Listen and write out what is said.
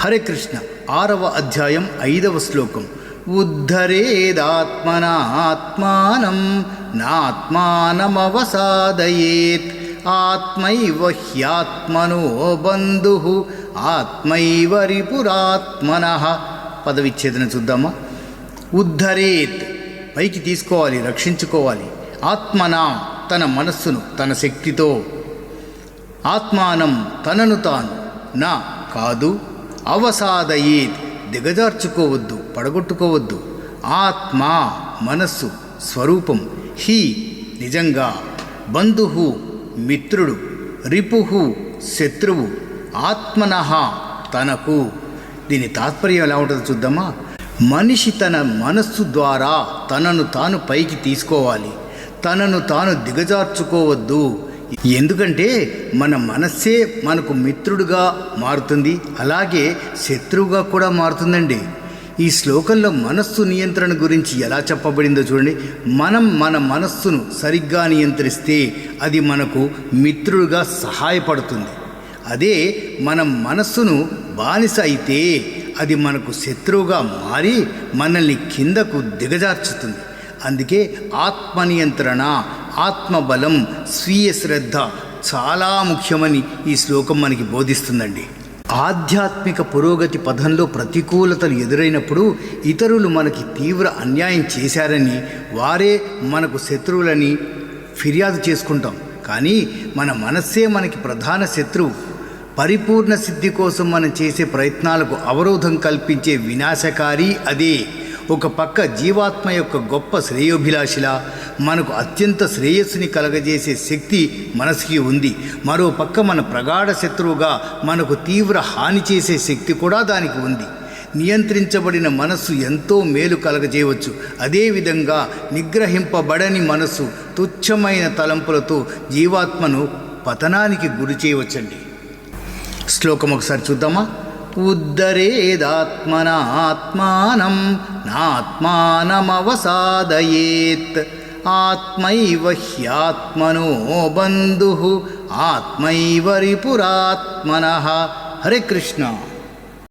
హరే కృష్ణ. 6వ అధ్యాయం 5వ శ్లోకం. ఉద్ధరేదాత్మనాత్మానం నాత్మానమవసాదయేత్ ఆత్మైవ హ్యాత్మనో బంధుః ఆత్మైవ రిపురాత్మనః. పదవిచ్ఛేదన చూద్దామా. ఉద్ధరేత్ పైకి తీసుకోవాలి, రక్షించుకోవాలి. ఆత్మనా తన మనస్సును తన శక్తితో, ఆత్మానం తనను తాను, నా కాదు, అవసాదయేత్ దిగజార్చుకోవద్దు, పడగొట్టుకోవద్దు. ఆత్మ మనస్సు స్వరూపం, హి నిజంగా, బంధువు మిత్రుడు, రిపుహు శత్రువు, ఆత్మనః తనకు. దీని తాత్పర్యం ఎలా ఉంటుందో చూద్దామా. మనిషి తన మనస్సు ద్వారా తనను తాను పైకి తీసుకోవాలి, తనను తాను దిగజార్చుకోవద్దు. ఎందుకంటే మన మనస్సే మనకు మిత్రుడుగా మారుతుంది, అలాగే శత్రువుగా కూడా మారుతుందండి. ఈ శ్లోకంలో మనస్సు నియంత్రణ గురించి ఎలా చెప్పబడిందో చూడండి. మనం మన మనస్సును సరిగ్గా నియంత్రిస్తే అది మనకు మిత్రుడుగా సహాయపడుతుంది. అదే మనం మనస్సును బానిస అయితే అది మనకు శత్రువుగా మారి మనల్ని కిందకు దిగజార్చుతుంది. అందుకే ఆత్మనియంత్రణ, ఆత్మబలం, స్వీయ శ్రద్ధ చాలా ముఖ్యమని ఈ శ్లోకం మనకి బోధిస్తుందండి. ఆధ్యాత్మిక పురోగతి పథంలో ప్రతికూలతలు ఎదురైనప్పుడు ఇతరులు మనకి తీవ్ర అన్యాయం చేశారని, వారే మనకు శత్రువులని ఫిర్యాదు చేసుకుంటాం. కానీ మన మనస్సే మనకి ప్రధాన శత్రువు. పరిపూర్ణ సిద్ధి కోసం మనం చేసే ప్రయత్నాలకు అవరోధం కల్పించే వినాశకారి అదే. ఒక పక్క జీవాత్మ యొక్క గొప్ప శ్రేయోభిలాషిలా మనకు అత్యంత శ్రేయస్సుని కలగజేసే శక్తి మనసుకి ఉంది. మరో పక్క మన ప్రగాఢ శత్రువుగా మనకు తీవ్ర హాని చేసే శక్తి కూడా దానికి ఉంది. నియంత్రించబడిన మనస్సు ఎంతో మేలు కలగజేయవచ్చు. అదేవిధంగా నిగ్రహింపబడని మనస్సు తుచ్చమైన తలంపులతో జీవాత్మను పతనానికి గురి చేయవచ్చండి. శ్లోకం ఒకసారి చూద్దామా. ఉద్ధరేదాత్మనాత్మానం నాత్మానమవసాదయేత్ ఆత్మైవ హ్యాత్మనో బంధుః ఆత్మైవ రిపురాత్మనః. హరే కృష్ణ.